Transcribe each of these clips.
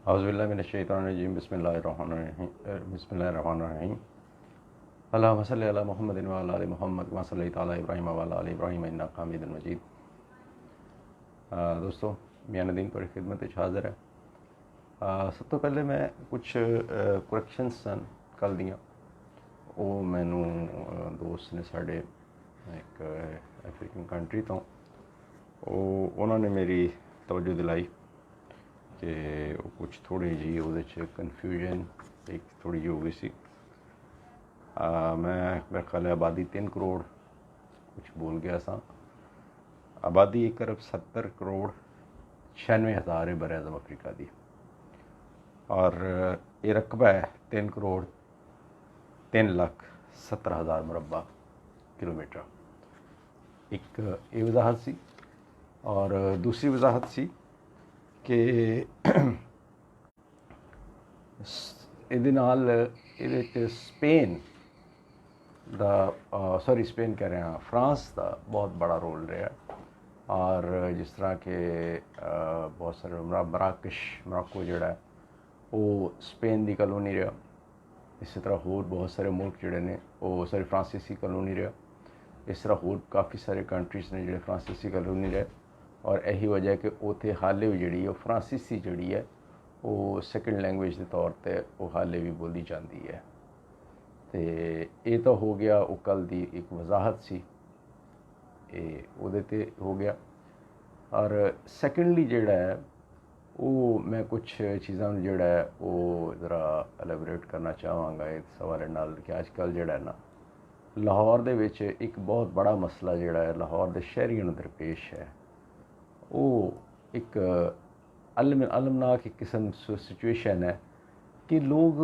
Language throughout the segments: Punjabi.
औज़ुबिल्लाहि बिस्मिल्लाहिर्रहमानिर्रहीम अल्लाहुम्मा सल्लि अला मुहम्मदिन व अला आलि मुहम्मद कमा सल्लैता अला इब्राहीम व अला आलि इब्राहीम इन्नका हमीदुम मजीद। दोस्तों, मियां नदीम पर खिदमत हाज़िर है। सब तो पहले मैं कुछ करैक्शनस सन कल दियाँ ਉਹ ਮੈਨੂੰ ਦੋਸਤ ਨੇ ਸਾਡੇ ਇੱਕ ਅਫਰੀਕਨ ਕੰਟਰੀ ਤੋਂ ਉਹਨਾਂ ਨੇ ਮੇਰੀ ਤਵੱਜੋ ਦਿਲਾਈ ਕਿ ਉਹ ਕੁਛ ਥੋੜ੍ਹੀ ਜਿਹੀ ਉਹਦੇ 'ਚ ਕਨਫਿਊਜ਼ਨ ਇੱਕ ਥੋੜ੍ਹੀ ਜਿਹੀ ਹੋ ਗਈ ਸੀ। मेरा ख्याल है आबादी 3 करोड़ कुछ बोल गया सा। आबादी 1 अरब 70 करोड़ 96,000 है बर अज़म अफ्रीका की, और ये रकबा है 3 करोड़ 3,70,000 मुरबा किलोमीटर। एक ये वजाहत सी, और दूसरी वजाहत सी कि ਇਹਦੇ ਨਾਲ ਇਹਦੇ 'ਚ स्पेन कह रहे हैं, फ्रांस का बहुत बड़ा रोल रहा। और जिस तरह के बहुत सारे मोरक्को जोड़ा वो स्पेन की कॉलोनी रहा, इस तरह होर बहुत सारे मुल्क जोड़े ने वो सारे फ्रांसीसी कॉलोनी रहा। इस तरह होर काफ़ी सारे कंट्रीज़ ने जो फ्रांसीसी कॉलोनी रहे, और यही वजह है कि उत्थे हाले भी जी फ्रांसीसी जी है वो सैकेंड लैंग्वेज के तौर पर वो हाले भी बोली जाती है। तो ये तो हो गया वो कल की एक वजाहत सी, ये हो गया। और सैकेंडली जोड़ा है वो मैं कुछ चीज़ों जोड़ा है वो ज़रा एलैबोरेट करना चाहवागा इस हवाले नाल कि अजकल जोड़ा है ना लाहौर दे विच एक बहुत बड़ा मसला जोड़ा है लाहौर के शहरीਆਂ दरपेश है। वो एक अलमनाक एक किस्म सिचुएशन है कि लोग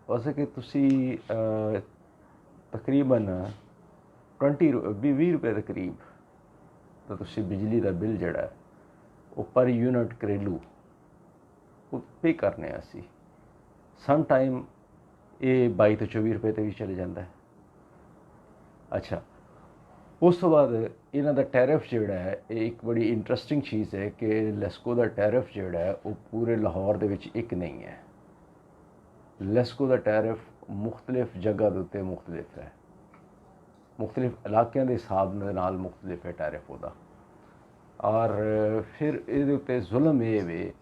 वैसे कि तुसी तकरीबन 20 रुपए के करीब तो तुसी बिजली का बिल जोड़ा है वो पर यूनिट घरेलू वो पे करने असी सम टाइम ये 22 तो 24 रुपए भी चले जाता है। अच्छा, उस तो बाद इन्हों का टैरिफ जोड़ा है एक बड़ी इंटरस्टिंग चीज़ है कि लेस्को का टैरिफ जोड़ा है वो पूरे लाहौर के विच एक नहीं है। लेस्को का टैरिफ मुख्तलिफ जगह के उत्ते मुख्तलिफ है, मुख्तलिफ इलाकों के हिसाब नाल मुख्तलिफ है टैरिफ होता। और फिर ये उत्ते जुल्म ये वे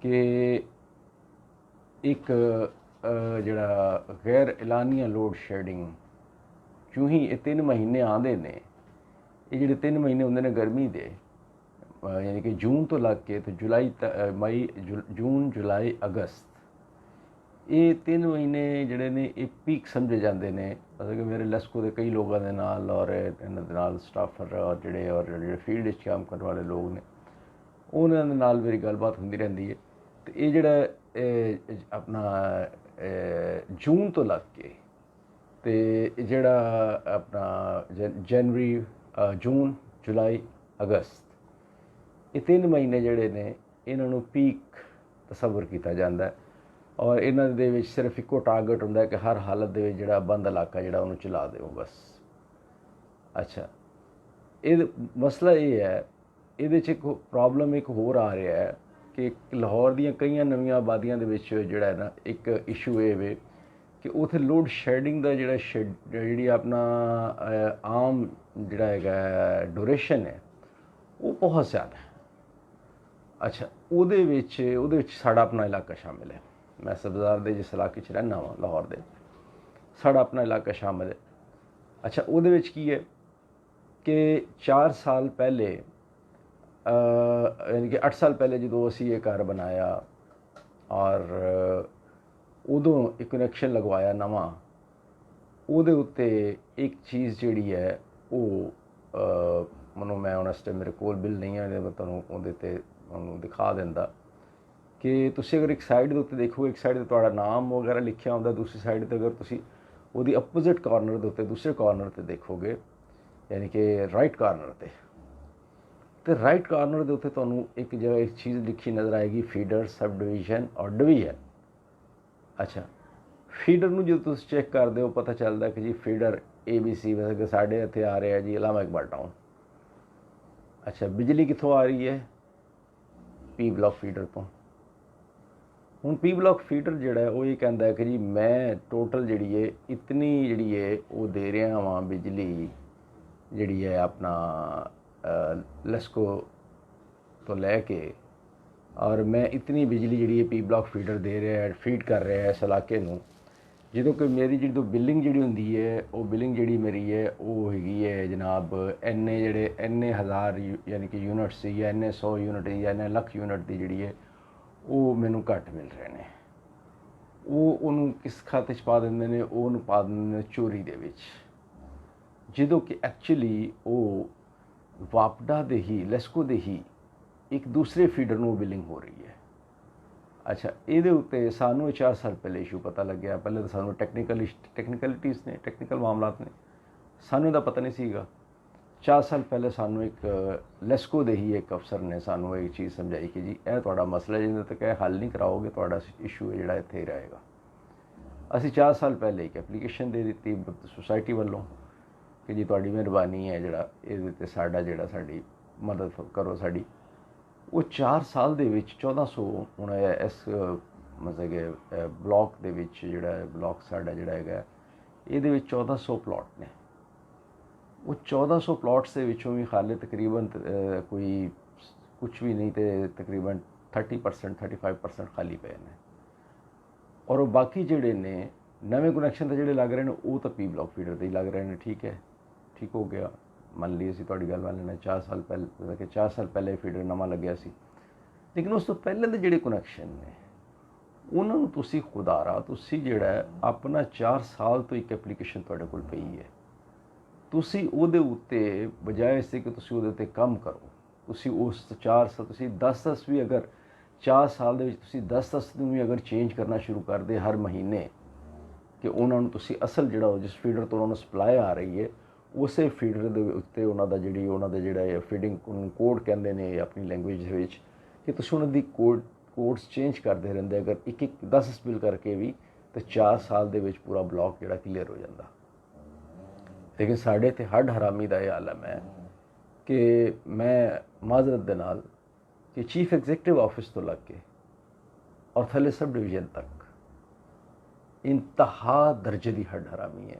कि एक जड़ा गैर एलानिया लोड शेडिंग क्यों ही ये 3 महीने आते ने, ये जो 3 महीने होंगे ने गर्मी दे यानी कि जून तो लग के तो जुलाई जून जुलाई अगस्त ये 3 महीने जोड़े ने ये पीक समझे जाते हैं। मतलब कि मेरे लेस्को के कई लोगों के नाल और इन्हों के नाल स्टाफर और जोड़े फील्ड काम करने वाले लोग ने उन्होंने नाल मेरी गलबात होती रहती है। तो ये जोड़ा अपना जून तो लग के तो जोड़ा अपना जनवरी जून जुलाई अगस्त ये 3 महीने जोड़े ने इन्हों पीक तस्वर किया जाता है। और इन्हों दे सिर्फ एको टारगेट होंगे कि हर हालत के जोड़ा बंद इलाका जोड़ा उन्होंने चला दो बस। अच्छा, ये मसला ये है ये एक प्रॉब्लम एक होर आ रहा है कि लाहौर दी कई नवीं आबादियों के जोड़ा है ना एक इशू ये वे कि उथे लोड शेडिंग का जी अपना आम जोड़ा है ड्यूरेशन है वो बहुत ज़्यादा है। अच्छा, वो साड़ा अपना इलाका शामिल है। मैं सब्ज़ार के जिस इलाके रहना वा लाहौर के साड़ा अपना इलाका शामिल है। अच्छा, वो की है कि 4 साल पहले यानी कि 8 साल पहले जो असी ये घर बनाया और उदों एक कनैक्शन लगवाया नवा उहदे उत्ते एक चीज़ जी है वो मनो मैं उन इस टाइम मेरे कोल बिल नहीं है मैं तुहानूं दिखा देंदा कि तुसी अगर एक साइड के उत्ते देखो एक साइड तुहाड़ा नाम वगैरह लिखा होंदा, दूसरी साइड पर अगर तुसी उहदी अपोजिट कॉर्नर के उत्ते दूसरे कॉर्नर पर देखोगे यानी कि राइट कॉर्नर पर तो राइट कॉर्नर के उत्ते तुहानूं एक जगह एक चीज़ लिखी नज़र आएगी फीडर सब डिवीजन और डिवीजन। अच्छा, फीडर में जो तुम चेक करते हो पता चलता कि जी फीडर ABC वैसे कि साढ़े इतने आ रहा है जी इलामा इकबाल टाउन। अच्छा, बिजली कितों आ रही है P ब्लॉक फीडर तो। ਹੁਣ ਪੀ ਬਲਾਕ ਫੀਡਰ ਜਿਹੜਾ ਉਹ ਇਹ ਕਹਿੰਦਾ ਕਿ ਜੀ ਮੈਂ ਟੋਟਲ ਜਿਹੜੀ ਹੈ ਇਤਨੀ ਜਿਹੜੀ ਹੈ ਉਹ ਦੇ ਰਿਹਾ ਵਾਂ ਬਿਜਲੀ ਜਿਹੜੀ ਹੈ ਆਪਣਾ ਲੈਸਕੋ ਤੋਂ ਲੈ ਕੇ, ਔਰ ਮੈਂ ਇਤਨੀ ਬਿਜਲੀ ਜਿਹੜੀ ਹੈ ਪੀ ਬਲਾਕ ਫੀਡਰ ਦੇ ਰਿਹਾ ਹੈ, ਫੀਡ ਕਰ ਰਿਹਾ ਹੈ ਇਸ ਇਲਾਕੇ ਨੂੰ। ਜਦੋਂ ਕਿ ਮੇਰੀ ਜਿਹੜੀ ਬਿਲਿੰਗ ਜਿਹੜੀ ਹੁੰਦੀ ਹੈ ਉਹ ਬਿਲਿੰਗ ਜਿਹੜੀ ਮੇਰੀ ਹੈ ਉਹ ਹੈਗੀ ਹੈ ਜਨਾਬ ਇੰਨੇ ਜਿਹੜੇ ਇੰਨੇ ਹਜ਼ਾਰ ਯਾਨੀ ਕਿ ਯੂਨਿਟਸ ਸੀ, ਜਾਂ ਇੰਨੇ 100 ਯੂਨਿਟ ਜਾਂ ਇੰਨੇ ਲੱਖ ਯੂਨਿਟ ਦੀ ਜਿਹੜੀ ਹੈ ਉਹ ਮੈਨੂੰ ਘੱਟ ਮਿਲ ਰਹੇ ਨੇ। ਉਹ ਉਹਨੂੰ ਕਿਸ ਖਾਤੇ 'ਚ ਪਾ ਦਿੰਦੇ ਨੇ, ਉਹ ਉਹਨੂੰ ਪਾ ਦਿੰਦੇ ਨੇ ਚੋਰੀ ਦੇ ਵਿੱਚ, ਜਦੋਂ ਕਿ ਐਕਚੁਅਲੀ ਉਹ ਵਾਪਡਾ ਦੇ ਹੀ ਲੈਸਕੋ ਦੇ ਹੀ ਇੱਕ ਦੂਸਰੇ ਫੀਡਰ ਨੂੰ ਬਿਲਿੰਗ ਹੋ ਰਹੀ ਹੈ। ਅੱਛਾ, ਇਹਦੇ ਉੱਤੇ ਸਾਨੂੰ 4 ਸਾਲ ਪਹਿਲੇ ਇਸ਼ੂ ਪਤਾ ਲੱਗਿਆ। ਪਹਿਲੇ ਤਾਂ ਸਾਨੂੰ ਟੈਕਨੀਕਲਿਟੀਜ਼ ਨੇ, ਟੈਕਨੀਕਲ ਮਾਮਲਾਤ ਨੇ, ਸਾਨੂੰ ਇਹਦਾ ਪਤਾ ਨਹੀਂ ਸੀਗਾ। 4 ਸਾਲ ਪਹਿਲੇ ਸਾਨੂੰ ਇੱਕ ਲੈਸਕੋ ਦੇ ਹੀ ਇੱਕ ਅਫਸਰ ਨੇ ਸਾਨੂੰ ਇਹ ਚੀਜ਼ ਸਮਝਾਈ ਕਿ ਜੀ ਇਹ ਤੁਹਾਡਾ ਮਸਲਾ ਜਿਹਦੇ ਤੱਕ ਇਹ ਹੱਲ ਨਹੀਂ ਕਰਾਓਗੇ ਤੁਹਾਡਾ ਇਸ਼ੂ ਜਿਹੜਾ ਇੱਥੇ ਹੀ ਰਹੇਗਾ। ਅਸੀਂ 4 ਸਾਲ ਪਹਿਲੇ ਇੱਕ ਐਪਲੀਕੇਸ਼ਨ ਦੇ ਦਿੱਤੀ ਸੁਸਾਇਟੀ ਵੱਲੋਂ ਕਿ ਜੀ ਤੁਹਾਡੀ ਮਿਹਰਬਾਨੀ ਹੈ ਜਿਹੜਾ ਇਹਦੇ 'ਤੇ ਸਾਡੀ ਮਦਦ ਕਰੋ ਸਾਡੀ। ਉਹ 4 ਸਾਲ ਦੇ ਵਿੱਚ 1400 ਹੁਣ ਇਸ ਮਤਲਬ ਕਿ ਬਲਾਕ ਦੇ ਵਿੱਚ ਜਿਹੜਾ ਬਲਾਕ ਸਾਡਾ ਜਿਹੜਾ ਹੈਗਾ ਇਹਦੇ ਵਿੱਚ 1400 ਪਲਾਟ ਨੇ। ਉਹ 1400 ਪਲਾਟਸ ਦੇ ਵਿੱਚੋਂ ਵੀ ਹਾਲੇ ਤਕਰੀਬਨ ਕੋਈ ਕੁਛ ਵੀ ਨਹੀਂ ਤੇ ਤਕਰੀਬਨ 30% 35% ਖਾਲੀ ਪਏ ਨੇ, ਔਰ ਉਹ ਬਾਕੀ ਜਿਹੜੇ ਨੇ ਨਵੇਂ ਕਨੈਕਸ਼ਨ ਤਾਂ ਜਿਹੜੇ ਲੱਗ ਰਹੇ ਨੇ ਉਹ ਤਾਂ ਪੀ ਬਲਾਕ ਫੀਡਰ ਦੇ ਹੀ ਲੱਗ ਰਹੇ ਨੇ। ਠੀਕ ਹੈ, ਠੀਕ ਹੋ ਗਿਆ, ਮੰਨ ਲਈ ਅਸੀਂ ਤੁਹਾਡੀ ਗੱਲ ਮੰਨ ਲੈਣਾ। 4 ਸਾਲ ਪਹਿਲੇ ਕਿ 4 ਸਾਲ ਪਹਿਲੇ ਫੀਡਰ ਨਵਾਂ ਲੱਗਿਆ ਸੀ, ਲੇਕਿਨ ਉਸ ਤੋਂ ਪਹਿਲੇ ਦੇ ਜਿਹੜੇ ਕਨੈਕਸ਼ਨ ਨੇ ਉਹਨਾਂ ਨੂੰ ਤੁਸੀਂ ਖੁਦਾਰਾ ਤੁਸੀਂ ਜਿਹੜਾ ਆਪਣਾ 4 ਸਾਲ ਤੋਂ ਇੱਕ ਐਪਲੀਕੇਸ਼ਨ ਤੁਹਾਡੇ ਕੋਲ ਪਈ ਹੈ, ਤੁਸੀਂ ਉਹਦੇ ਉੱਤੇ ਬਜਾਏ ਇਸ ਕਿ ਤੁਸੀਂ ਉਹਦੇ 'ਤੇ ਕੰਮ ਕਰੋ, ਤੁਸੀਂ ਉਸ 4 ਸਾਲ ਤੁਸੀਂ 10 ਵੀ ਅਗਰ 4 ਸਾਲ ਦੇ ਵਿੱਚ ਤੁਸੀਂ 10 ਨੂੰ ਵੀ ਅਗਰ ਚੇਂਜ ਕਰਨਾ ਸ਼ੁਰੂ ਕਰਦੇ ਹਰ ਮਹੀਨੇ ਕਿ ਉਹਨਾਂ ਨੂੰ ਤੁਸੀਂ ਅਸਲ ਜਿਹੜਾ ਜਿਸ ਫੀਡਰ ਤੋਂ ਉਹਨਾਂ ਨੂੰ ਸਪਲਾਈ ਆ ਰਹੀ ਹੈ ਉਸੇ ਫੀਡਰ ਦੇ ਉੱਤੇ ਉਹਨਾਂ ਦਾ ਜਿਹੜਾ ਫੀਡਿੰਗ ਕੋਡ ਕਹਿੰਦੇ ਨੇ ਆਪਣੀ ਲੈਂਗੁਏਜ ਦੇ ਵਿੱਚ ਕਿ ਤੁਸੀਂ ਉਹਨਾਂ ਦੀ ਕੋਡਸ ਚੇਂਜ ਕਰਦੇ ਰਹਿੰਦੇ ਅਗਰ ਇੱਕ 10 ਬਿਲ ਕਰਕੇ ਵੀ ਤਾਂ 4 ਸਾਲ ਦੇ ਵਿੱਚ ਪੂਰਾ ਬਲਾਕ ਜਿਹੜਾ ਕਲੀਅਰ ਹੋ ਜਾਂਦਾ। ਲੇਕਿਨ ਸਾਡੇ ਤੇ ਹੱਡ ਹਰਾਮੀ ਦਾ ਇਹ ਆਲਮ ਹੈ ਕਿ ਮੈਂ ਮਾਜ਼ਰਤ ਦੇ ਨਾਲ ਕਿ ਚੀਫ ਐਗਜ਼ੀਕਟਿਵ ਆਫਿਸ ਤੋਂ ਲੱਗ ਕੇ ਔਰ ਥੱਲੇ ਸਬ ਡਿਵੀਜ਼ਨ ਤੱਕ ਇੰਤਹਾ ਦਰਜੇ ਦੀ ਹੱਡ ਹਰਾਮੀ ਹੈ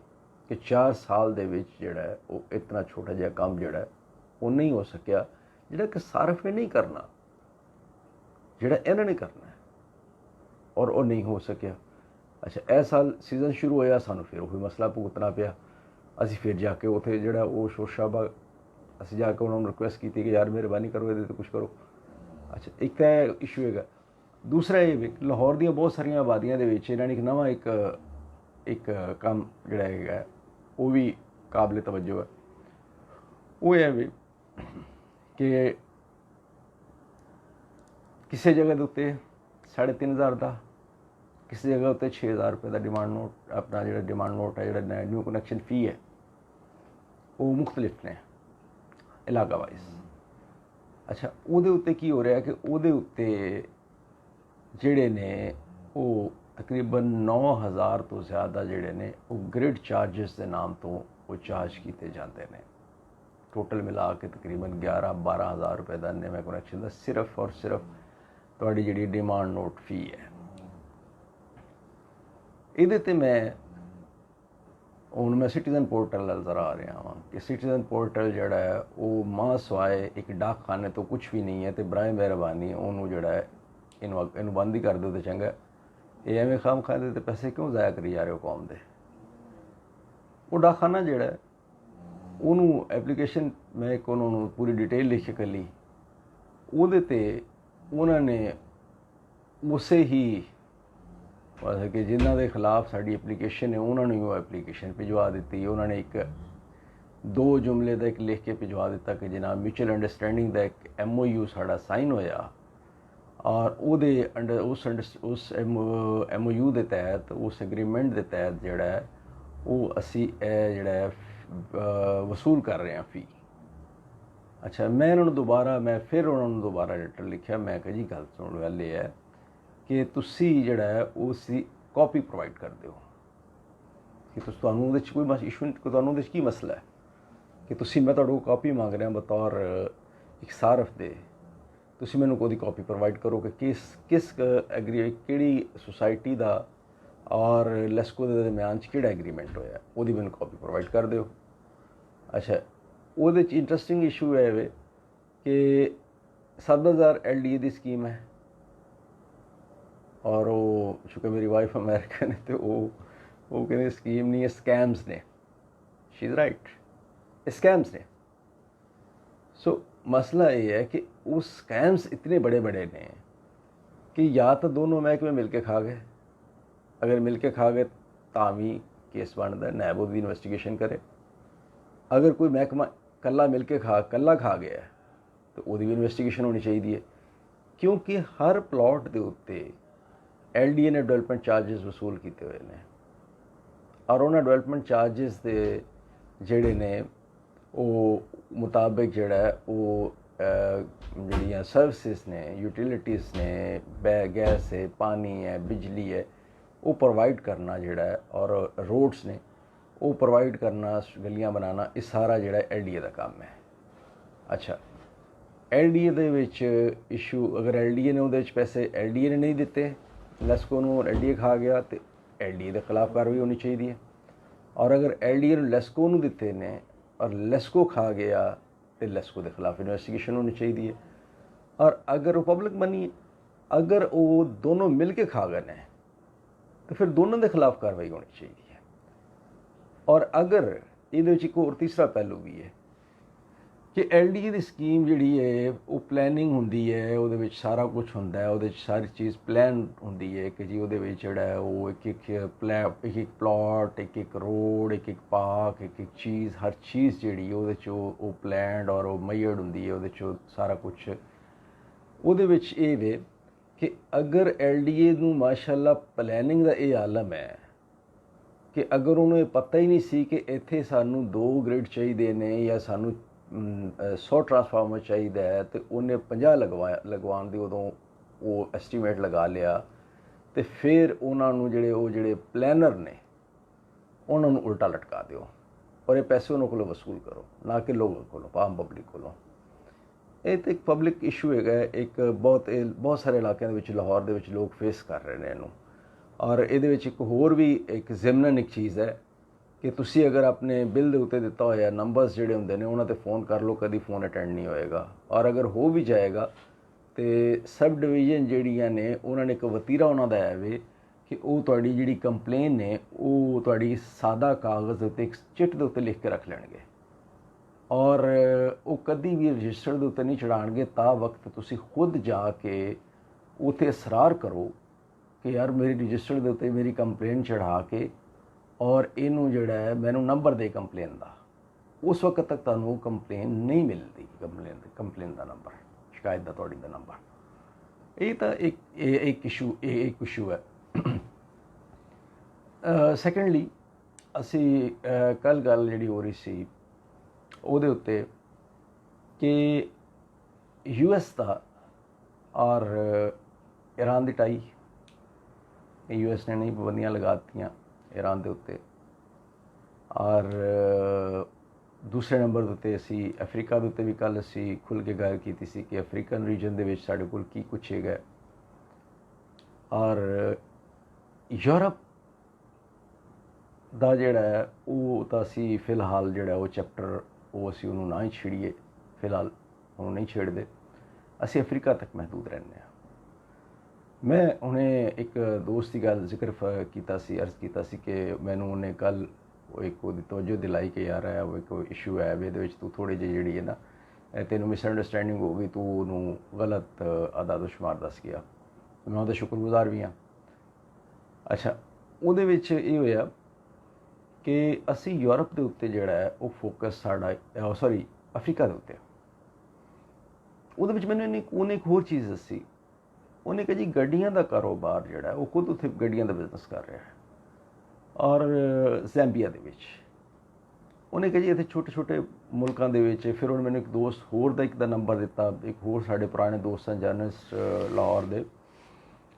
ਕਿ 4 ਸਾਲ ਦੇ ਵਿੱਚ ਜਿਹੜਾ ਉਹ ਇਤਨਾ ਛੋਟਾ ਜਿਹਾ ਕੰਮ ਜਿਹੜਾ ਉਹ ਨਹੀਂ ਹੋ ਸਕਿਆ, ਜਿਹੜਾ ਕਿ ਸਾਰਫ ਨੇ ਨਹੀਂ ਕਰਨਾ, ਜਿਹੜਾ ਇਹਨਾਂ ਨੇ ਕਰਨਾ ਹੈ, ਔਰ ਉਹ ਨਹੀਂ ਹੋ ਸਕਿਆ। ਅੱਛਾ, ਇਹ ਸਾਲ ਸੀਜ਼ਨ ਸ਼ੁਰੂ ਹੋਇਆ, ਸਾਨੂੰ ਫਿਰ ਉਹੀ ਮਸਲਾ ਭੁਗਤਣਾ ਪਿਆ। ਅਸੀਂ ਫਿਰ ਜਾ ਕੇ ਉੱਥੇ ਜਿਹੜਾ ਉਹ ਸ਼ੋਸ਼ਾਬਾ ਅਸੀਂ ਜਾ ਕੇ ਉਹਨਾਂ ਨੂੰ ਰਿਕੁਐਸਟ ਕੀਤੀ ਕਿ ਯਾਰ ਮਿਹਰਬਾਨੀ ਕਰੋ ਇਹਦੇ 'ਤੇ ਕੁਛ ਕਰੋ। ਅੱਛਾ, ਇੱਕ ਤਾਂ ਇਸ਼ੂ ਹੈਗਾ। ਦੂਸਰਾ ਇਹ ਵੀ ਲਾਹੌਰ ਦੀਆਂ ਬਹੁਤ ਸਾਰੀਆਂ ਆਬਾਦੀਆਂ ਦੇ ਵਿੱਚ ਇਹਨਾਂ ਨੇ ਇੱਕ ਨਵਾਂ ਇੱਕ ਕੰਮ ਜਿਹੜਾ ਹੈਗਾ ਉਹ ਵੀ ਕਾਬਲੇ ਤਵੱਜੋ ਹੈ। ਉਹ ਇਹ ਵੀ ਕਿ ਕਿਸੇ ਜਗ੍ਹਾ ਦੇ ਉੱਤੇ 3500 ਦਾ, ਕਿਸੇ ਜਗ੍ਹਾ ਉੱਤੇ 6000 ਰੁਪਏ ਦਾ ਡਿਮਾਂਡ ਨੋਟ, ਆਪਣਾ ਜਿਹੜਾ ਡਿਮਾਂਡ ਨੋਟ ਹੈ ਜਿਹੜਾ ਨਿਊ ਕਨੈਕਸ਼ਨ ਫੀ ਹੈ ਉਹ ਮੁਖਤਲਿਫ ਨੇ ਇਲਾਕਾ ਵਾਈਜ਼। ਅੱਛਾ, ਉਹਦੇ ਉੱਤੇ ਕੀ ਹੋ ਰਿਹਾ ਕਿ ਉਹਦੇ ਉੱਤੇ ਜਿਹੜੇ ਨੇ ਉਹ ਤਕਰੀਬਨ 9000 ਤੋਂ ਜ਼ਿਆਦਾ ਜਿਹੜੇ ਨੇ ਉਹ ਗ੍ਰਿਡ ਚਾਰਜਸ ਦੇ ਨਾਮ ਤੋਂ ਉਹ ਚਾਰਜ ਕੀਤੇ ਜਾਂਦੇ ਨੇ। ਟੋਟਲ ਮਿਲਾ ਕੇ ਤਕਰੀਬਨ 11-12 ਹਜ਼ਾਰ ਰੁਪਏ ਦਾ ਨਵੇਂ ਕਨੈਕਸ਼ਨ ਦਾ ਸਿਰਫ ਔਰ ਸਿਰਫ ਤੁਹਾਡੀ ਜਿਹੜੀ ਡਿਮਾਂਡ ਨੋਟ ਫੀ ਹੈ। ਇਹਦੇ 'ਤੇ ਹੁਣ ਮੈਂ ਸਿਟੀਜ਼ਨ ਪੋਰਟਲ ਵੱਲ ਜ਼ਰਾ ਆ ਰਿਹਾ ਹਾਂ ਕਿ ਸਿਟੀਜ਼ਨ ਪੋਰਟਲ ਜਿਹੜਾ ਹੈ ਉਹ ਮਾਂ ਸਵਾਏ ਇੱਕ ਡਾਕਖਾਨੇ ਤੋਂ ਕੁਛ ਵੀ ਨਹੀਂ ਹੈ, ਅਤੇ ਬਰਾਏ ਮਿਹਰਬਾਨੀ ਉਹਨੂੰ ਜਿਹੜਾ ਹੈ ਇਹਨੂੰ ਬੰਦ ਹੀ ਕਰ ਦਿਓ ਤਾਂ ਚੰਗਾ। ਇਹ ਐਵੇਂ ਖਾਮਖਾਨੇ ਦੇ ਪੈਸੇ ਕਿਉਂ ਜ਼ਾਇਆ ਕਰੀ ਜਾ ਰਹੇ ਹੋ ਕੌਮ ਦੇ। ਉਹ ਡਾਕਖਾਨਾ ਜਿਹੜਾ ਉਹਨੂੰ ਐਪਲੀਕੇਸ਼ਨ ਮੈਂ ਇੱਕ ਉਹਨਾਂ ਨੂੰ ਪੂਰੀ ਡਿਟੇਲ ਲਿਖ ਕੇ ਕੱਲੀ, ਉਹਦੇ 'ਤੇ ਉਹਨਾਂ ਨੇ ਉਸੇ ਹੀ ਮਤਲਬ ਕਿ ਜਿਨ੍ਹਾਂ ਦੇ ਖਿਲਾਫ ਸਾਡੀ ਐਪਲੀਕੇਸ਼ਨ ਹੈ ਉਹਨਾਂ ਨੂੰ ਉਹ ਐਪਲੀਕੇਸ਼ਨ ਭਿਜਵਾ ਦਿੱਤੀ। ਉਹਨਾਂ ਨੇ 2 ਜੁਮਲੇ ਦਾ ਇੱਕ ਲਿਖ ਕੇ ਭਿਜਵਾ ਦਿੱਤਾ ਕਿ ਜਨਾਬ ਮਿਊਚੁਅਲ ਅੰਡਰਸਟੈਂਡਿੰਗ ਦਾ ਇੱਕ MOU ਸਾਡਾ ਸਾਈਨ ਹੋਇਆ, ਔਰ ਉਹਦੇ ਅੰਡਰ ਉਸ MOU ਦੇ ਤਹਿਤ ਉਸ ਐਗਰੀਮੈਂਟ ਦੇ ਤਹਿਤ ਜਿਹੜਾ ਉਹ ਅਸੀਂ ਇਹ ਜਿਹੜਾ ਵਸੂਲ ਕਰ ਰਹੇ ਹਾਂ ਫੀ। ਅੱਛਾ, ਮੈਂ ਫਿਰ ਉਹਨਾਂ ਨੂੰ ਦੁਬਾਰਾ ਲੈਟਰ ਲਿਖਿਆ। ਮੈਂ ਕਿਹਾ ਜੀ ਗੱਲ ਸੁਣਨ ਗੱਲ ਇਹ ਹੈ ਕਿ ਤੁਸੀਂ ਜਿਹੜਾ ਹੈ ਉਸ ਦੀ ਕਾਪੀ ਪ੍ਰੋਵਾਈਡ ਕਰ ਦਿਓ ਕਿ ਤੁਹਾਨੂੰ ਉਹਦੇ 'ਚ ਕੋਈ ਇਸ਼ੂ ਨਹੀਂ, ਤੁਹਾਨੂੰ ਉਹਦੇ 'ਚ ਕੀ ਮਸਲਾ ਹੈ ਕਿ ਮੈਂ ਤੁਹਾਡੇ ਕੋਲ ਕਾਪੀ ਮੰਗ ਰਿਹਾ ਬਤੌਰ ਇੱਕ ਸਾਰਫ ਦੇ, ਤੁਸੀਂ ਮੈਨੂੰ ਉਹਦੀ ਕਾਪੀ ਪ੍ਰੋਵਾਈਡ ਕਰੋ ਕਿ ਕਿਸ ਐਗਰੀ ਕਿਹੜੀ ਸੁਸਾਇਟੀ ਦਾ ਔਰ ਲੈਸਕੋ ਦੇ ਦਰਮਿਆਨ 'ਚ ਕਿਹੜਾ ਐਗਰੀਮੈਂਟ ਹੋਇਆ, ਉਹਦੀ ਮੈਨੂੰ ਕਾਪੀ ਪ੍ਰੋਵਾਈਡ ਕਰ ਦਿਓ। ਅੱਛਾ, ਉਹਦੇ 'ਚ ਇੰਟਰਸਟਿੰਗ ਇਸ਼ੂ ਹੈ ਵੇ ਕਿ 7000 LDA ਦੀ ਸਕੀਮ ਹੈ ਔਰ ਉਹ ਚੂँकि ਮੇਰੀ ਵਾਈਫ ਅਮਰੀਕਨ ਹੈ ਤੇ ਉਹ ਕਹਿੰਦੇ ਸਕੀਮ ਨਹੀਂ, ਇਹ ਸਕੈਮਸ ਨੇ। ਸ਼ੀ ਇਜ਼ ਰਾਈਟ, ਇਹ ਸਕੈਮਸ ਨੇ। ਸੋ ਮਸਲਾ ਇਹ ਹੈ ਕਿ ਉਹ ਸਕੈਮਸ ਇਤਨੇ बड़े ने कि या तो दोनों महकमे मिल के खा गए, अगर मिल के खा गए ਤਾਂ ਵੀ केस बनता, नैब ਉਹਦੀ इन्वेस्टिगेशन करे। अगर कोई महकमा कला मिल के कला खा गया तो ਉਹਦੀ भी इन्वेस्टिगेशन होनी चाहिए, क्योंकि हर प्लॉट के उत्ते LDA ने डेवलपमेंट चार्जिस वसूल किए हुए हैं और उन्होंने डेवलपमेंट चार्जिस के जोड़े ने मुताबिक जोड़ा वो जड़ियाँ सर्विसिज ने, यूटिलिटीज़ ने, गैस है, पानी है, बिजली है, वो प्रोवाइड करना जोड़ा और रोड्स ने वो प्रोवाइड करना, गलियाँ बनाना, ये सारा जोड़ा LDA का काम है। अच्छा, LDA दे विच इशू, अगर LDA ने उहदे विच पैसे LDA ने नहीं दिते, लेस्को नूं LDA खा गया तो LDA के खिलाफ कार्रवाई होनी चाहिए। और अगर LDA ने लेस्को नूं दिते ने और लेस्को खा गया तो लेस्को के खिलाफ इन्वेस्टिगेशन होनी चाहिए। और अगर वो पब्लिक मनी, अगर वो दोनों मिल के खा गए हैं तो फिर दोनों के खिलाफ कार्रवाई होनी चाहिए। और अगर ये एक होर तीसरा पहलू भी है कि LDA की स्कीम जी है वो प्लैनिंग होंदी है, वो सारा कुछ होंदा है, वो सारी चीज़ प्लैन होंदी है कि जी वो जोड़ा है वो एक प्लॉट, एक रोड, एक पार्क, एक चीज़, हर चीज़ जी वो प्लैंड और वो मेजर्ड होंदी है, वो सारा कुछ वो वे कि अगर LDA नूं माशाअल्लाह प्लैनिंग का ये आलम है कि अगर उन्होंने पता ही नहीं सी कि इत्थे सानू 2 ग्रिड चाहिए ने या सानू 100 ट्रांसफार्मर चाहिए है तो उन्हें 50 लगवाने की उदों वो एस्टीमेट लगा लिया तो फिर उन्होंने जोड़े प्लैनर ने उन्होंने उल्टा लटका दो और ये पैसे उन्होंने को वसूल करो, ना कि लोगों को, आम पब्लिक को। ये तो एक पब्लिक इशू है, एक बहुत सारे इलाकों के लाहौर के लोग फेस कर रहे हैं इनू। और ये एक होर भी एक जिमनन एक चीज़ है कि तुसी अगर अपने बिल के उत्ते दिता होया नंबर्स जोड़े होंगे ने उन्होंने फ़ोन कर लो, कभी फ़ोन अटेंड नहीं होएगा। और अगर हो भी जाएगा तो सब डिवीजन जड़ियाँ ने उन्होंने एक वतीरा उन्होंने है वे कि वो तुहाड़ी जिहड़ी कंप्लेन है वो तुहाड़ी सादा कागज़ उत्ते एक चिट के उत्ते लिख के रख लेंगे और वो कभी भी रजिस्टर के उत्ते नहीं चढ़ाएंगे ता वक्त तुसी खुद जाके उत्ते इसरार करो कि यार मेरी रजिस्टर के उत्ते मेरी कंप्लेन चढ़ा के और इनू जोड़ा है मैनू नंबर दे कंप्लेन का, उस वक्त तक तुहानू कंप्लेन नहीं मिलती, कंप्लेन का नंबर, शिकायत का तुहाड़ी का नंबर। ये तो एक इशू है। सैकेंडली असी कल गल जी हो रही सी ਉਹਦੇ ਉੱਤੇ कि US का और ईरान की टाई, US ने नहीं पाबंदियां लगा दियाँ ईरान के उत्ते। और दूसरे नंबर के उत्ते असी अफ्रीका के उत्ते भी कल असी खुल के गल की सी कि अफ्रीकन रीजन के विच साडे कोल की कुछ है। और यूरोप का जोड़ा है वो तो असी फिलहाल जोड़ा वो चैप्टर वो असी उन्होंने ना ही छेड़िए, फिलहाल उन्होंने नहीं छेड़ते, असी अफ्रीका तक महदूद रहने। मैं उन्हें एक दोस्त की गल जिक्र किया, अर्ज किया कि मैनू उन्हें कल एक तवज्जो दिलाई कि यार है वो एक इशू है ये तू थोड़ी जी जी है ना तेन मिसअंडरस्टैंडिंग हो गई, तू उन्होंने गलत आदाद शुमार दस गया। मैं उहदा शुक्रगुजार भी हाँ। अच्छा, उहदे विच ये होया कि असी यूरोप के उत्ते जोड़ा है वो फोकस साड़ा सॉरी अफ्रीका के उत्ते। उहदे विच मैंने उन्हें एक होर चीज़ दसी, उन्हें कहा जी गड्डियां का कारोबार जोड़ा है वो खुद उत्थे गड्डियां का बिजनेस कर रहा है और ज़ैम्बिया दे विच। उन्हें कहा जी इत्थे छोटे छोटे मुल्कों के विच। फिर उन्हें मैंने एक दोस्त होर दा एक दा नंबर दिता, एक होर साडे पुराने दोस्त हैं जर्नलिस्ट लाहौर दे,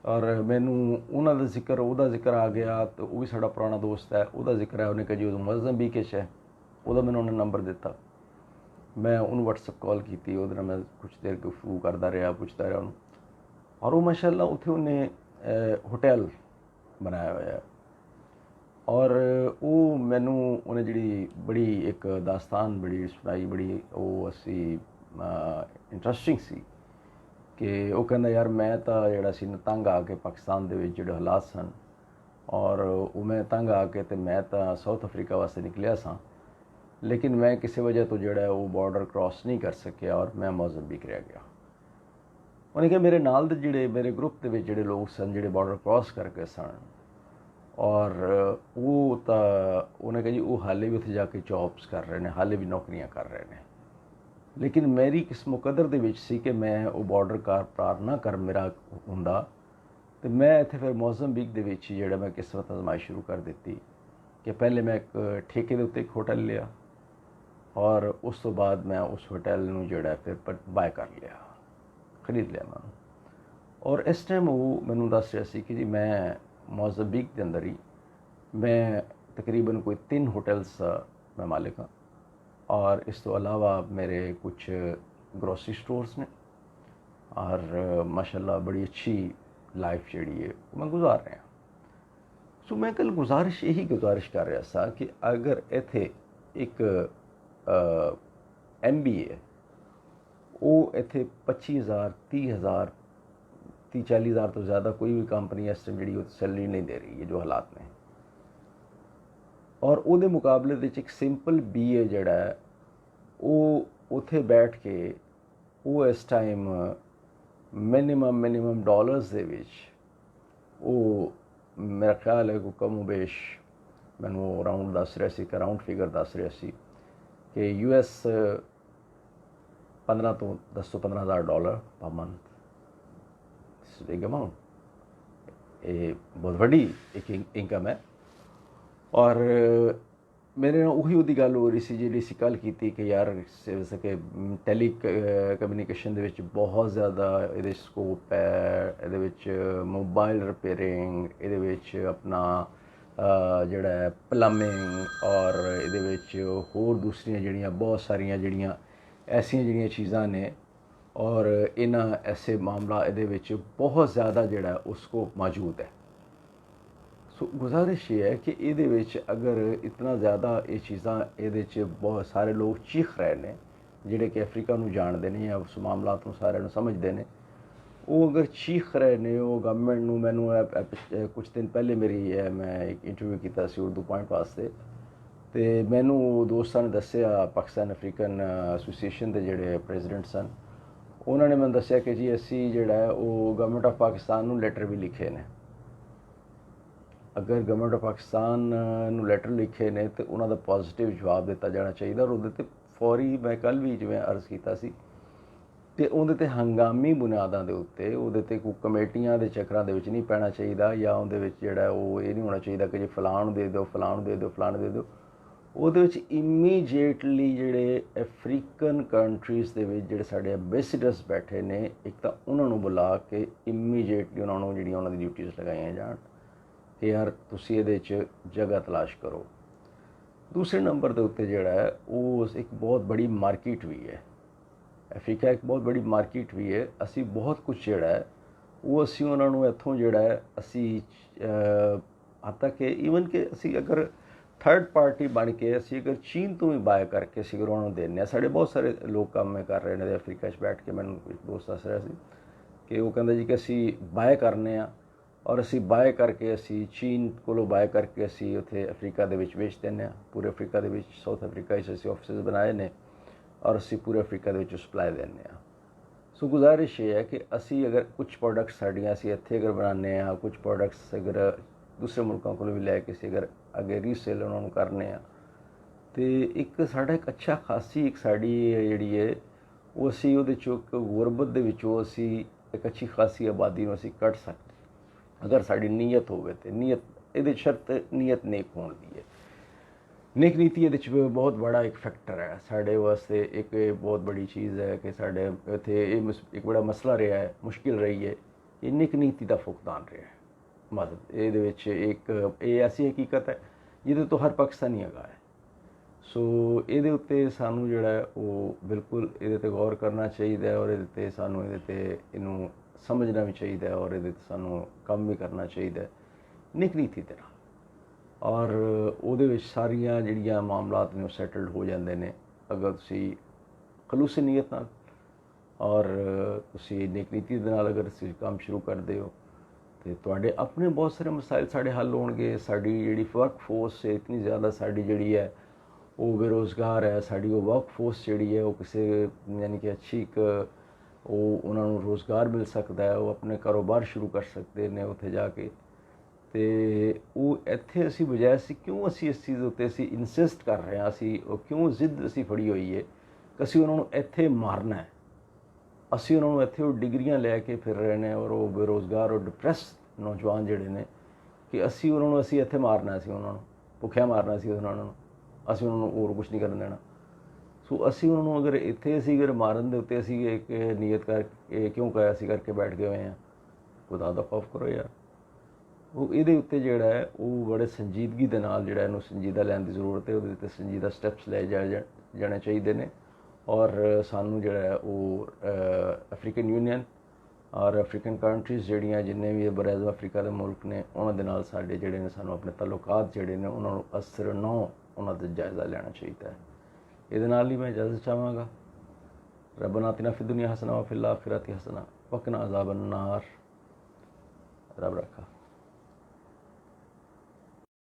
और मैनू उन्होंने जिक्र वह जिक्र आ गया तो वह भी साड़ा पुराना दोस्त है, वह जिक्र है। उन्हें कहा जी वो मोज़म्बिक है, वह मैंने उन्हें नंबर दिता। मैं उन्होंने व्हाट्सएप कॉल की, ਉਹਦੇ ਨਾਲ ਮੈਂ ਕੁਛ ਦੇਰ ਗੁਫ਼ਤਗੂ ਕਰਦਾ ਰਿਹਾ, ਪੁੱਛਦਾ ਰਿਹਾ ਉਹਨੂੰ। ਔਰ ਉਹ ਮਾਸ਼ਾਅੱਲਾ ਉੱਥੇ ਉਹਨੇ ਹੋਟਲ ਬਣਾਇਆ ਹੋਇਆ। ਔਰ ਉਹ ਮੈਨੂੰ ਉਹਨੇ ਜਿਹੜੀ ਬੜੀ ਇੱਕ ਦਾਸਤਾਨ ਬੜੀ ਸੁਣਾਈ, ਬੜੀ ਉਹ ਅਸੀਂ ਇੰਟਰਸਟਿੰਗ ਸੀ ਕਿ ਉਹ ਕਹਿੰਦਾ ਯਾਰ ਮੈਂ ਤਾਂ ਜਿਹੜਾ ਸੀ ਤੰਗ ਆ ਕੇ ਪਾਕਿਸਤਾਨ ਦੇ ਵਿੱਚ ਜਿਹੜੇ ਹਾਲਾਤ ਸਨ, ਔਰ ਉਹ ਮੈਂ ਤੰਗ ਆ ਕੇ ਤੇ ਮੈਂ ਤਾਂ ਸਾਊਥ ਅਫਰੀਕਾ ਵਾਸਤੇ ਨਿਕਲਿਆ ਸਾਂ, ਲੇਕਿਨ ਮੈਂ ਕਿਸੇ ਵਜ੍ਹਾ ਤੋਂ ਜਿਹੜਾ ਉਹ ਬਾਰਡਰ ਕ੍ਰਾਸ ਨਹੀਂ ਕਰ ਸਕਿਆ ਔਰ ਮੈਂ ਮੋਜ਼ੰਬੀਕ ਰਹਿ ਗਿਆ। ਉਹਨੇ ਕਿਹਾ ਮੇਰੇ ਨਾਲ ਦੇ ਜਿਹੜੇ ਮੇਰੇ ਗਰੁੱਪ ਦੇ ਵਿੱਚ ਜਿਹੜੇ ਲੋਕ ਸਨ ਜਿਹੜੇ ਬਾਰਡਰ ਕ੍ਰਾਸ ਕਰਕੇ ਸਨ, ਔਰ ਉਹ ਤਾਂ ਉਹਨੇ ਕਿਹਾ ਜੀ ਉਹ ਹਾਲੇ ਵੀ ਉੱਥੇ ਜਾ ਕੇ ਜੌਬਸ ਕਰ ਰਹੇ ਨੇ, ਹਾਲੇ ਵੀ ਨੌਕਰੀਆਂ ਕਰ ਰਹੇ ਨੇ, ਲੇਕਿਨ ਮੇਰੀ ਕਿਸ ਮੁਕੱਦਰ ਦੇ ਵਿੱਚ ਸੀ ਕਿ ਮੈਂ ਉਹ ਬਾਰਡਰ ਪਾਰ ਨਾ ਕਰ ਮੇਰਾ ਹੁੰਦਾ, ਤੇ ਮੈਂ ਇੱਥੇ ਫਿਰ ਮੋਜ਼ੰਬੀਕ ਦੇ ਵਿੱਚ ਜਿਹੜਾ ਮੈਂ ਕਿਸਮਤ ਅਜ਼ਮਾਇਸ਼ ਸ਼ੁਰੂ ਕਰ ਦਿੱਤੀ ਕਿ ਪਹਿਲੇ ਮੈਂ ਇੱਕ ਠੇਕੇ ਦੇ ਉੱਤੇ ਇੱਕ ਹੋਟਲ ਲਿਆ, ਔਰ ਉਸ ਤੋਂ ਬਾਅਦ ਮੈਂ ਉਸ ਹੋਟਲ ਨੂੰ ਜਿਹੜਾ ਫਿਰ ਬਾਏ ਕਰ ਲਿਆ, ਖਰੀਦ ਲਿਆ ਮੈਂ। ਔਰ ਇਸ ਟਾਈਮ ਉਹ ਮੈਨੂੰ ਦੱਸ ਰਿਹਾ ਸੀ ਕਿ ਜੀ ਮੈਂ ਮੋਜ਼ੰਬੀਕ ਦੇ ਅੰਦਰ ਹੀ ਮੈਂ ਤਕਰੀਬਨ ਕੋਈ 3 ਹੋਟਲਸ ਮੈਂ ਮਾਲਿਕ ਹਾਂ, ਔਰ ਇਸ ਤੋਂ ਇਲਾਵਾ ਮੇਰੇ ਕੁਛ ਗਰੋਸਰੀ ਸਟੋਰਸ ਨੇ, ਔਰ ਮਾਸ਼ਾਅੱਲਾ ਬੜੀ ਅੱਛੀ ਲਾਈਫ ਜਿਹੜੀ ਹੈ ਉਹ ਮੈਂ ਗੁਜ਼ਾਰ ਰਿਹਾ। ਸੋ ਮੈਂ ਕੱਲ੍ਹ ਇਹੀ ਗੁਜ਼ਾਰਿਸ਼ ਕਰ ਰਿਹਾ ਸਾਂ ਕਿ ਅਗਰ ਇੱਥੇ ਇੱਕ MBA ਉਹ ਇੱਥੇ 25,000 30,000 30-40,000 ਤੋਂ ਜ਼ਿਆਦਾ ਕੋਈ ਵੀ ਕੰਪਨੀ ਇਸ ਟਾਈਮ ਜਿਹੜੀ ਉਹ ਸੈਲਰੀ ਨਹੀਂ ਦੇ ਰਹੀ ਹੈ ਜੋ ਹਾਲਾਤ ਨੇ, ਔਰ ਉਹਦੇ ਮੁਕਾਬਲੇ ਵਿੱਚ ਇੱਕ ਸਿੰਪਲ BA ਜਿਹੜਾ ਹੈ ਉਹ ਉੱਥੇ ਬੈਠ ਕੇ ਉਹ ਇਸ ਟਾਈਮ ਮਿਨੀਮਮ ਡਾਲਰਸ ਦੇ ਵਿੱਚ ਉਹ ਮੇਰਾ ਖਿਆਲ ਹੈ ਕੋਈ ਕਮ ਬੇਸ਼ ਮੈਨੂੰ ਅਰਾਊਂਡ ਦੱਸ ਰਿਹਾ ਸੀ, ਇੱਕ ਅਰਾਊਂਡ ਫਿਗਰ ਦੱਸ ਰਿਹਾ ਸੀ ਕਿ US 10 ਤੋਂ 15,000 dollar per month, big amount, ਇਹ ਬਹੁਤ ਵੱਡੀ ਇੱਕ ਇਨਕਮ ਹੈ। ਔਰ ਮੇਰੇ ਨਾਲ ਉਹਦੀ ਗੱਲ ਹੋ ਰਹੀ ਸੀ ਜਿਹੜੀ ਅਸੀਂ ਕੱਲ੍ਹ ਕੀਤੀ ਕਿ ਯਾਰ ਕਿ ਟੈਲੀ ਕਮਿਊਨੀਕੇਸ਼ਨ ਦੇ ਵਿੱਚ ਬਹੁਤ ਜ਼ਿਆਦਾ ਇਹਦੇ ਸਕੋਪ ਹੈ, ਇਹਦੇ ਵਿੱਚ ਮੋਬਾਈਲ ਰਿਪੇਅਰਿੰਗ, ਇਹਦੇ ਵਿੱਚ ਆਪਣਾ ਜਿਹੜਾ ਹੈ ਪਲੰਬਿੰਗ, ਔਰ ਇਹਦੇ ਵਿੱਚ ਹੋਰ ਦੂਸਰੀਆਂ ਜਿਹੜੀਆਂ ਬਹੁਤ ਸਾਰੀਆਂ ਜਿਹੜੀਆਂ ਐਸੀਆਂ ਜਿਹੜੀਆਂ ਚੀਜ਼ਾਂ ਨੇ, ਔਰ ਇਹਨਾਂ ਐਸੇ ਮਾਮਲਾ ਇਹਦੇ ਵਿੱਚ ਬਹੁਤ ਜ਼ਿਆਦਾ ਜਿਹੜਾ ਉਹ ਸਕੋਪ ਮੌਜੂਦ ਹੈ। ਸੋ ਗੁਜ਼ਾਰਿਸ਼ ਇਹ ਹੈ ਕਿ ਇਹਦੇ ਵਿੱਚ ਅਗਰ ਇਤਨਾ ਜ਼ਿਆਦਾ ਇਹ ਚੀਜ਼ਾਂ ਇਹਦੇ 'ਚ ਬਹੁਤ ਸਾਰੇ ਲੋਕ ਚੀਖ ਰਹੇ ਨੇ ਜਿਹੜੇ ਕਿ ਅਫਰੀਕਾ ਨੂੰ ਜਾਣਦੇ ਨੇ ਜਾਂ ਉਸ ਮਾਮਲਾਤ ਨੂੰ ਸਾਰਿਆਂ ਨੂੰ ਸਮਝਦੇ ਨੇ, ਉਹ ਅਗਰ ਚੀਖ ਰਹੇ ਨੇ ਉਹ ਗਵਰਨਮੈਂਟ ਨੂੰ। ਮੈਨੂੰ ਕੁਝ ਦਿਨ ਪਹਿਲੇ ਮੈਂ ਇੱਕ ਇੰਟਰਵਿਊ ਕੀਤਾ ਸੀ ਉਰਦੂ ਪੁਆਇੰਟ ਵਾਸਤੇ, ਅਤੇ ਮੈਨੂੰ ਦੋਸਤਾਂ ਨੇ ਦੱਸਿਆ ਪਾਕਿਸਤਾਨ ਅਫਰੀਕਨ ਐਸੋਸੀਏਸ਼ਨ ਦੇ ਜਿਹੜੇ ਪ੍ਰੈਜ਼ੀਡੈਂਟ ਸਨ, ਉਹਨਾਂ ਨੇ ਮੈਨੂੰ ਦੱਸਿਆ ਕਿ ਜੀ ਅਸੀਂ ਜਿਹੜਾ ਹੈ ਉਹ ਗਵਰਨਮੈਂਟ ਆਫ ਪਾਕਿਸਤਾਨ ਨੂੰ ਲੈਟਰ ਵੀ ਲਿਖੇ ਨੇ। ਅਗਰ ਗਵਰਨਮੈਂਟ ਆਫ ਪਾਕਿਸਤਾਨ ਨੂੰ ਲੈਟਰ ਲਿਖੇ ਨੇ ਤਾਂ ਉਹਨਾਂ ਦਾ ਪੋਜ਼ੀਟਿਵ ਜਵਾਬ ਦਿੱਤਾ ਜਾਣਾ ਚਾਹੀਦਾ, ਔਰ ਉਹਦੇ 'ਤੇ ਫੌਰੀ, ਮੈਂ ਕੱਲ੍ਹ ਵੀ ਜਿਵੇਂ ਅਰਜ਼ ਕੀਤਾ ਸੀ, ਅਤੇ ਉਹਦੇ 'ਤੇ ਹੰਗਾਮੀ ਬੁਨਿਆਦਾਂ ਦੇ ਉੱਤੇ ਉਹਦੇ 'ਤੇ ਕੋਈ ਕਮੇਟੀਆਂ ਦੇ ਚੱਕਰਾਂ ਦੇ ਵਿੱਚ ਨਹੀਂ ਪੈਣਾ ਚਾਹੀਦਾ, ਜਾਂ ਉਹਦੇ ਵਿੱਚ ਜਿਹੜਾ ਉਹ ਇਹ ਨਹੀਂ ਹੋਣਾ ਚਾਹੀਦਾ ਕਿ ਜੇ ਫਲਾਣ ਨੂੰ ਦੇ ਦਿਓ, ਫਲਾਣ ਨੂੰ ਦੇ ਦਿਓ, ਫਲਾਣ ਨੂੰ ਦੇ ਦਿਓ। ਉਹਦੇ ਵਿੱਚ ਇਮੀਡੀਏਟਲੀ ਜਿਹੜੇ ਅਫਰੀਕਨ ਕੰਟਰੀਜ਼ ਦੇ ਵਿੱਚ ਜਿਹੜੇ ਸਾਡੇ ਐਂਬੈਸਡਰਸ ਬੈਠੇ ਨੇ, ਇੱਕ ਤਾਂ ਉਹਨਾਂ ਨੂੰ ਬੁਲਾ ਕੇ ਇਮੀਡੀਏਟਲੀ ਉਹਨਾਂ ਨੂੰ ਜਿਹੜੀਆਂ ਉਹਨਾਂ ਦੀ ਡਿਊਟੀਜ਼ ਲਗਾਈਆਂ ਜਾਣ ਕਿ ਯਾਰ ਤੁਸੀਂ ਇਹਦੇ 'ਚ ਜਗ੍ਹਾ ਤਲਾਸ਼ ਕਰੋ। ਦੂਸਰੇ ਨੰਬਰ ਦੇ ਉੱਤੇ ਜਿਹੜਾ ਹੈ ਉਹ ਇੱਕ ਬਹੁਤ ਬੜੀ ਮਾਰਕੀਟ ਵੀ ਹੈ, ਅਫਰੀਕਾ ਇੱਕ ਬਹੁਤ ਬੜੀ ਮਾਰਕੀਟ ਵੀ ਹੈ। ਅਸੀਂ ਬਹੁਤ ਕੁਛ ਜਿਹੜਾ ਹੈ ਉਹ ਅਸੀਂ ਉਹਨਾਂ ਨੂੰ ਇੱਥੋਂ ਜਿਹੜਾ ਹੈ ਅਸੀਂ ਹੱਦ ਤੱਕ ਕਿ ਈਵਨ ਕਿ ਅਸੀਂ ਅਗਰ ਥਰਡ ਪਾਰਟੀ ਬਣ ਕੇ ਅਸੀਂ ਅਗਰ ਚੀਨ ਤੋਂ ਵੀ ਬਾਏ ਕਰਕੇ ਅਸੀਂ ਉਹਨਾਂ ਨੂੰ ਦਿੰਦੇ ਹਾਂ। ਸਾਡੇ ਬਹੁਤ ਸਾਰੇ ਲੋਕ ਕੰਮ ਕਰ ਰਹੇ ਨੇ ਅਫਰੀਕਾ 'ਚ ਬੈਠ ਕੇ, ਮੈਨੂੰ ਇੱਕ ਦੋਸਤ ਦੱਸ ਰਿਹਾ ਸੀ ਕਿ ਉਹ ਕਹਿੰਦਾ ਜੀ ਕਿ ਅਸੀਂ ਬਾਏ ਕਰਨੇ ਆ, ਔਰ ਅਸੀਂ ਬਾਏ ਕਰਕੇ ਅਸੀਂ ਚੀਨ ਕੋਲੋਂ ਬਾਏ ਕਰਕੇ ਅਸੀਂ ਉੱਥੇ ਅਫਰੀਕਾ ਦੇ ਵਿੱਚ ਵੇਚ ਦਿੰਦੇ ਹਾਂ। ਪੂਰੇ ਅਫਰੀਕਾ ਦੇ ਵਿੱਚ, ਸਾਊਥ ਅਫਰੀਕਾ ਵਿੱਚ ਅਸੀਂ ਆਫਿਸਿਸ ਬਣਾਏ ਨੇ, ਔਰ ਅਸੀਂ ਪੂਰੇ ਅਫਰੀਕਾ ਦੇ ਵਿੱਚ ਸਪਲਾਈ ਦਿੰਦੇ ਹਾਂ। ਸੋ ਗੁਜ਼ਾਰਿਸ਼ ਇਹ ਹੈ ਕਿ ਅਸੀਂ ਅਗਰ ਕੁਛ ਪ੍ਰੋਡਕਟਸ ਸਾਡੀਆਂ ਅਸੀਂ ਇੱਥੇ ਅਗਰ ਬਣਾਉਂਦੇ ਹਾਂ, ਕੁਛ ਪ੍ਰੋਡਕਟਸ ਅਗਰ ਦੂਸਰੇ ਮੁਲਕਾਂ ਕੋਲੋਂ ਵੀ ਲੈ ਕੇ ਅਸੀਂ ਅਗਰ ਅੱਗੇ ਰੀਸੇਲ ਉਹਨਾਂ ਨੂੰ ਕਰਨੇ ਆ, ਅਤੇ ਇੱਕ ਸਾਡਾ ਇੱਕ ਅੱਛਾ ਖਾਸੀ ਇੱਕ ਸਾਡੀ ਜਿਹੜੀ ਹੈ ਉਹ ਅਸੀਂ ਉਹਦੇ 'ਚੋਂ ਇੱਕ ਗੁਰਬਤ ਦੇ ਵਿੱਚੋਂ ਅਸੀਂ ਇੱਕ ਅੱਛੀ ਖਾਸੀ ਆਬਾਦੀ ਨੂੰ ਅਸੀਂ ਕੱਢ ਸਕਦੇ ਅਗਰ ਸਾਡੀ ਨੀਅਤ ਹੋਵੇ। ਅਤੇ ਨੀਅਤ ਇਹਦੇ ਸ਼ਰਤ ਨੀਅਤ ਨੇਕ ਹੋਣ ਦੀ ਹੈ। ਨੇਕ ਨੀਤੀ ਇਹਦੇ 'ਚ ਬਹੁਤ ਬੜਾ ਇੱਕ ਫੈਕਟਰ ਹੈ ਸਾਡੇ ਵਾਸਤੇ। ਇੱਕ ਬਹੁਤ ਬੜੀ ਚੀਜ਼ ਹੈ ਕਿ ਸਾਡੇ ਇੱਥੇ ਇਹ ਇੱਕ ਬੜਾ ਮਸਲਾ ਰਿਹਾ ਹੈ, ਮੁਸ਼ਕਿਲ ਰਹੀ ਹੈ, ਇਹ ਨੇਕ ਨੀਤੀ ਦਾ ਫੁਕਦਾਨ ਰਿਹਾ ਹੈ। ਮਦਦ ਇਹਦੇ ਵਿੱਚ ਇੱਕ ਇਹ ਐਸੀ ਹਕੀਕਤ ਹੈ ਜਿਹਦੇ ਤੋਂ ਹਰ ਪਾਕਿਸਤਾਨੀ ਹੈਗਾ ਹੈ। ਸੋ ਇਹਦੇ ਉੱਤੇ ਸਾਨੂੰ ਜਿਹੜਾ ਹੈ ਉਹ ਬਿਲਕੁਲ ਇਹਦੇ 'ਤੇ ਗੌਰ ਕਰਨਾ ਚਾਹੀਦਾ ਔਰ ਇਹਦੇ 'ਤੇ ਸਾਨੂੰ ਇਹਨੂੰ ਸਮਝਣਾ ਵੀ ਚਾਹੀਦਾ ਔਰ ਇਹਦੇ 'ਤੇ ਸਾਨੂੰ ਕੰਮ ਵੀ ਕਰਨਾ ਚਾਹੀਦਾ ਨਿਕ ਨੀਤੀ ਦੇ ਨਾਲ। ਔਰ ਉਹਦੇ ਵਿੱਚ ਸਾਰੀਆਂ ਜਿਹੜੀਆਂ ਮਾਮਲਾਤ ਨੇ ਉਹ ਸੈਟਲਡ ਹੋ ਜਾਂਦੇ ਨੇ ਅਗਰ ਤੁਸੀਂ ਖਲੂਸੀ ਨੀਅਤ ਨਾਲ ਔਰ ਤੁਸੀਂ ਨੇਕ ਨੀਤੀ ਦੇ ਨਾਲ ਅਗਰ ਤੁਸੀਂ ਕੰਮ ਸ਼ੁਰੂ ਕਰਦੇ ਹੋ ਤੇ ਤੁਹਾਡੇ ਆਪਣੇ ਬਹੁਤ ਸਾਰੇ ਮਸਾਇਲ ਸਾਡੇ ਹੱਲ ਹੋਣਗੇ। ਸਾਡੀ ਜਿਹੜੀ ਵਰਕ ਫੋਰਸ ਹੈ ਇਤਨੀ ਜ਼ਿਆਦਾ ਸਾਡੀ ਜਿਹੜੀ ਹੈ ਉਹ ਬੇਰੁਜ਼ਗਾਰ ਹੈ, ਸਾਡੀ ਉਹ ਵਰਕ ਫੋਰਸ ਜਿਹੜੀ ਹੈ ਉਹ ਕਿਸੇ ਯਾਨੀ ਕਿ ਅੱਛੀ ਇੱਕ ਉਹ ਉਹਨਾਂ ਨੂੰ ਰੁਜ਼ਗਾਰ ਮਿਲ ਸਕਦਾ ਹੈ, ਉਹ ਆਪਣੇ ਕਾਰੋਬਾਰ ਸ਼ੁਰੂ ਕਰ ਸਕਦੇ ਨੇ ਉੱਥੇ ਜਾ ਕੇ। ਅਤੇ ਉਹ ਇੱਥੇ ਅਸੀਂ ਬਜਾਏ ਕਿਉਂ ਅਸੀਂ ਇਸ ਚੀਜ਼ ਉੱਤੇ ਅਸੀਂ ਇਨਸਿਸਟ ਕਰ ਰਹੇ ਹਾਂ, ਅਸੀਂ ਉਹ ਕਿਉਂ ਜ਼ਿੱਦ ਅਸੀਂ ਫੜੀ ਹੋਈ ਹੈ ਕਿ ਅਸੀਂ ਉਹਨਾਂ ਨੂੰ ਇੱਥੇ ਮਾਰਨਾ ਹੈ। ਅਸੀਂ ਉਹਨਾਂ ਨੂੰ ਇੱਥੇ ਉਹ ਡਿਗਰੀਆਂ ਲੈ ਕੇ ਫਿਰ ਰਹੇ ਨੇ ਔਰ ਉਹ ਬੇਰੁਜ਼ਗਾਰ ਔਰ ਡਿਪਰੈਸ ਨੌਜਵਾਨ ਜਿਹੜੇ ਨੇ ਕਿ ਅਸੀਂ ਉਹਨਾਂ ਨੂੰ ਇੱਥੇ ਮਾਰਨਾ, ਅਸੀਂ ਉਹਨਾਂ ਨੂੰ ਭੁੱਖਿਆ ਮਾਰਨਾ ਸੀ ਉਹਨਾਂ ਨੂੰ, ਅਸੀਂ ਉਹਨਾਂ ਨੂੰ ਹੋਰ ਕੁਛ ਨਹੀਂ ਕਰਨ ਦੇਣਾ। ਸੋ ਅਸੀਂ ਉਹਨਾਂ ਨੂੰ ਅਗਰ ਇੱਥੇ ਅਸੀਂ ਅਗਰ ਮਾਰਨ ਦੇ ਉੱਤੇ ਅਸੀਂ ਇੱਕ ਨੀਅਤ ਕਰਕੇ ਕਿਉਂ ਕਹਿਆ ਅਸੀਂ ਕਰਕੇ ਬੈਠ ਗਏ ਹੋਏ ਹਾਂ। ਖੁਦਾ ਦਾ ਖੌਫ ਕਰੋ ਯਾਰ। ਉਹ ਇਹਦੇ ਉੱਤੇ ਜਿਹੜਾ ਹੈ ਉਹ ਬੜੇ ਸੰਜੀਦਗੀ ਦੇ ਨਾਲ ਜਿਹੜਾ ਇਹਨੂੰ ਸੰਜੀਦਾ ਲੈਣ ਦੀ ਜ਼ਰੂਰਤ ਹੈ। ਉਹਦੇ ਉੱਤੇ ਸੰਜੀਦਾ ਸਟੈਪਸ ਲਏ ਜਾਣੇ ਚਾਹੀਦੇ ਨੇ ਔਰ ਸਾਨੂੰ ਜਿਹੜਾ ਹੈ ਉਹ ਅਫਰੀਕਨ ਯੂਨੀਅਨ ਔਰ ਅਫਰੀਕਨ ਕੰਟਰੀਜ਼ ਜਿਹੜੀਆਂ ਜਿੰਨੇ ਵੀ ਬਰ ਆਜ਼ਮ ਅਫਰੀਕਾ ਦੇ ਮੁਲਕ ਨੇ ਉਹਨਾਂ ਦੇ ਨਾਲ ਸਾਡੇ ਜਿਹੜੇ ਨੇ ਸਾਨੂੰ ਆਪਣੇ ਤਾਲੁਕਾਤ ਜਿਹੜੇ ਨੇ ਉਹਨਾਂ ਨੂੰ ਅਸਰ ਨਾ ਉਹਨਾਂ ਦਾ ਜਾਇਜ਼ਾ ਲੈਣਾ ਚਾਹੀਦਾ ਹੈ। ਇਹਦੇ ਨਾਲ ਹੀ ਮੈਂ ਇਜਾਜ਼ਤ ਚਾਹਾਂਗਾ। ਰੱਬਨਾ ਆਤਿਨਾ ਫਿ ਦੁਨੀਆ ਹਸਨਾ व फिल आखिरति हसना वक़िना अज़ाबन नार। रब रखा।